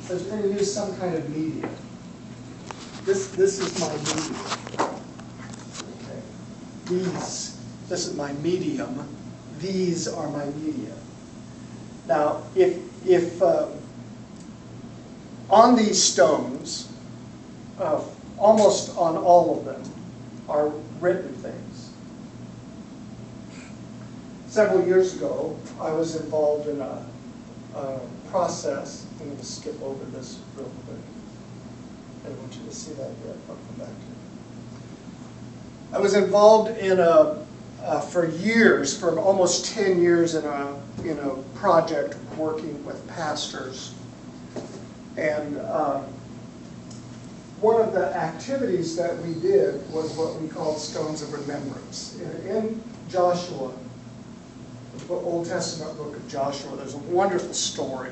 So it's going to use some kind of medium. This is my medium. Okay. This is my medium. These are my media. Now, if on these stones, almost on all of them, are written things. Several years ago, I was involved in a process. I'm going to skip over this real quick. I don't want you to see that yet. I'll come back to it. I was involved in for years, for almost 10 years, in a project working with pastors. And one of the activities that we did was what we called Stones of Remembrance. In Joshua, the Old Testament book of Joshua, there's a wonderful story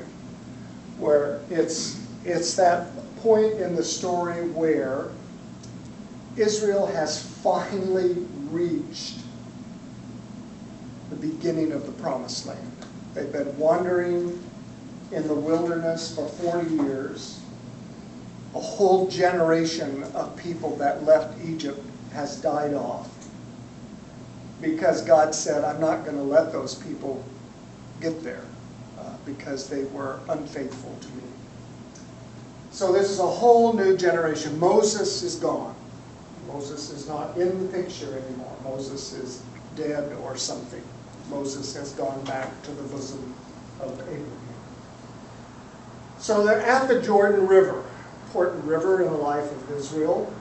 where it's that point in the story where Israel has finally reached the beginning of the Promised Land. They've been wandering in the wilderness for 40 years. A whole generation of people that left Egypt has died off because God said, I'm not going to let those people get there because they were unfaithful to me. So this is a whole new generation. Moses is gone. Moses is not in the picture anymore. Moses is dead or something. Moses has gone back to the bosom of Abraham. So they're at the Jordan River, important river in the life of Israel.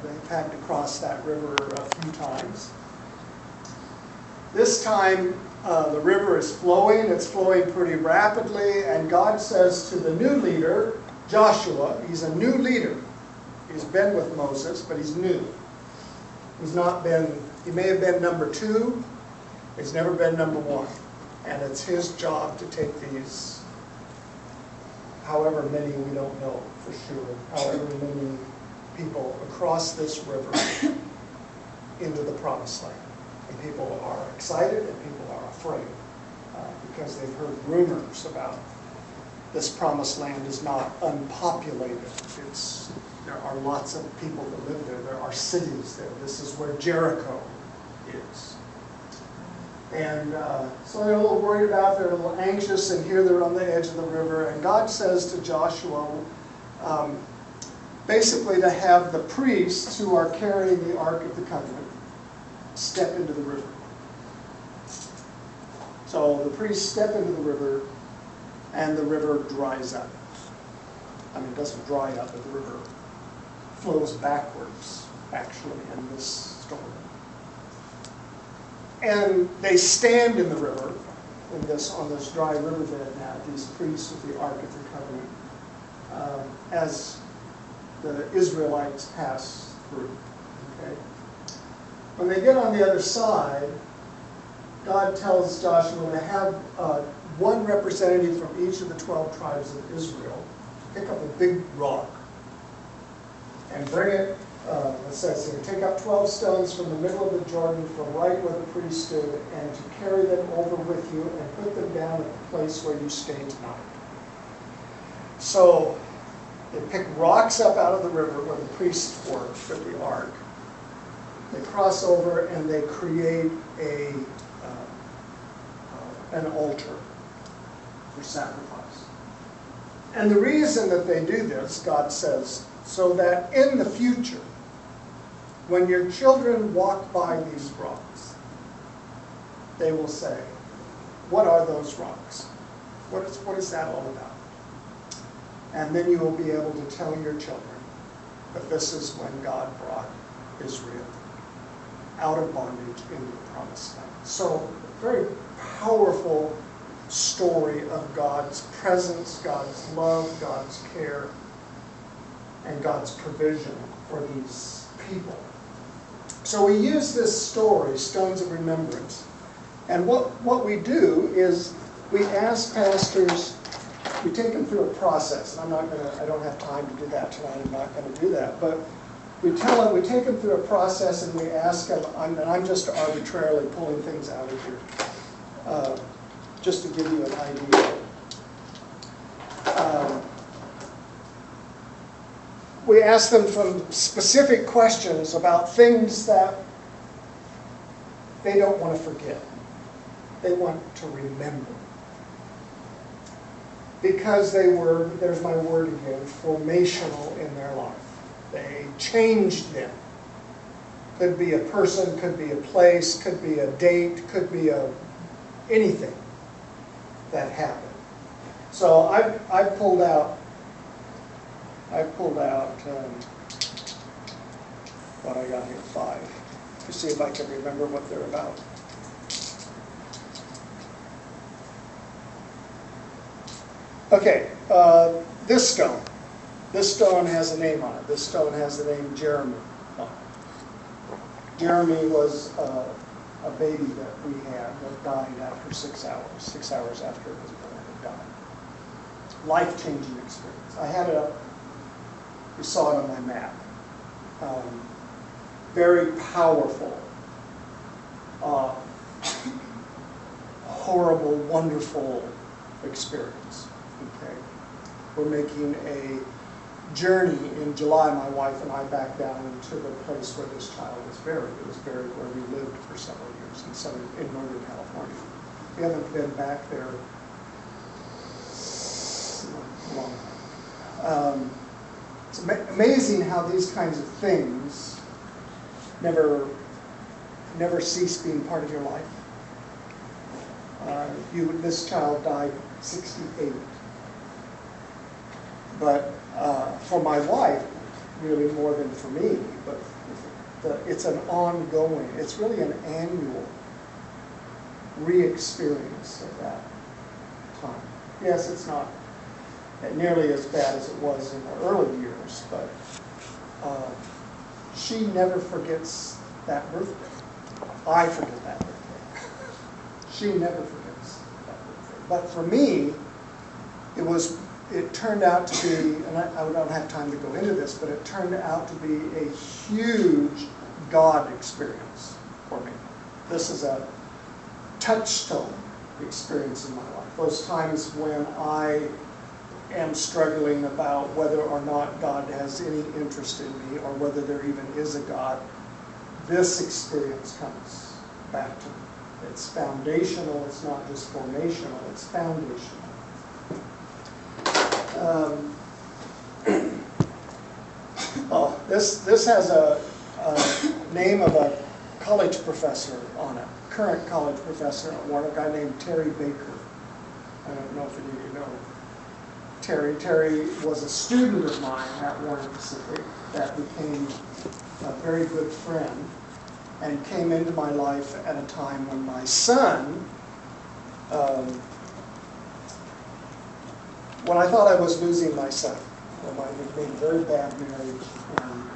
They've had to cross that river a few times. This time the river is flowing. It's flowing pretty rapidly, and God says to the new leader, Joshua, he's a new leader. He's been with Moses, but he's new. He's not been, he may have been number 2, he's never been number 1. And it's his job to take these, however many we don't know for sure, however many people across this river into the Promised Land. And people are excited and people are afraid because they've heard rumors about this Promised Land is not unpopulated. There are lots of people that live there. There are cities there. This is where Jericho is. And so they're a little worried about it. They're a little anxious, and here they're on the edge of the river. And God says to Joshua, basically to have the priests who are carrying the Ark of the Covenant step into the river. So the priests step into the river, and the river dries up. I mean, it doesn't dry up, but the river flows backwards, actually, in this story. And they stand in the river, on this dry riverbed now, these priests with the Ark of the Covenant, as the Israelites pass through. Okay? When they get on the other side, God tells Joshua to have one representative from each of the 12 tribes of Israel pick up a big rock and bring it, it says here, take up 12 stones from the middle of the Jordan from right where the priest stood, and to carry them over with you and put them down at the place where you stay tonight. So they pick rocks up out of the river where the priests worked with the ark. They cross over and they create an altar for sacrifice. And the reason that they do this, God says, so that in the future, when your children walk by these rocks, they will say, what are those rocks? What is that all about? And then you will be able to tell your children that this is when God brought Israel out of bondage into the Promised Land. So, very powerful story of God's presence, God's love, God's care, and God's provision for these people. So we use this story, Stones of Remembrance, and what we do is we ask pastors, we take them through a process. And I don't have time to do that tonight, I'm not going to do that, but we take them through a process and we ask them, and I'm just arbitrarily pulling things out of here, just to give you an idea. we ask them some specific questions about things that they don't want to forget. They want to remember. Because they were, there's my word again, formational in their life. They changed them. Could be a person, could be a place, could be a date, could be anything that happened. So I pulled out what I got here, 5, to see if I can remember what they're about. Okay, this stone. This stone has a name on it. This stone has the name Jeremy on it. Jeremy was a baby that we had that died after 6 hours. 6 hours after it was born, it died. Life-changing experience. I had it up. You saw it on my map. Very powerful, horrible, wonderful experience. Okay, we're making a journey in July, my wife and I, back down to the place where this child was buried. It was buried where we lived for several years in Northern California. We haven't been back there long. It's amazing how these kinds of things never cease being part of your life. This child died 68. But for my wife, really more than for me, but it's an ongoing, it's really an annual re-experience of that time. Yes, it's not nearly as bad as it was in the early years, but she never forgets that birthday. I forget that birthday. She never forgets that birthday. But for me, it turned out to be, and I don't have time to go into this, but it turned out to be a huge God experience for me. This is a touchstone experience in my life. Those times when I am struggling about whether or not God has any interest in me or whether there even is a God, this experience comes back to me. It's foundational, it's not just formational, it's foundational. This has a name of a college professor on it, current college professor at Warren, a guy named Terry Baker. I don't know if any of you know Terry. Terry was a student of mine at Warren Pacific that became a very good friend and came into my life at a time when my son, when I thought I was losing my son. We'd made a very bad marriage, and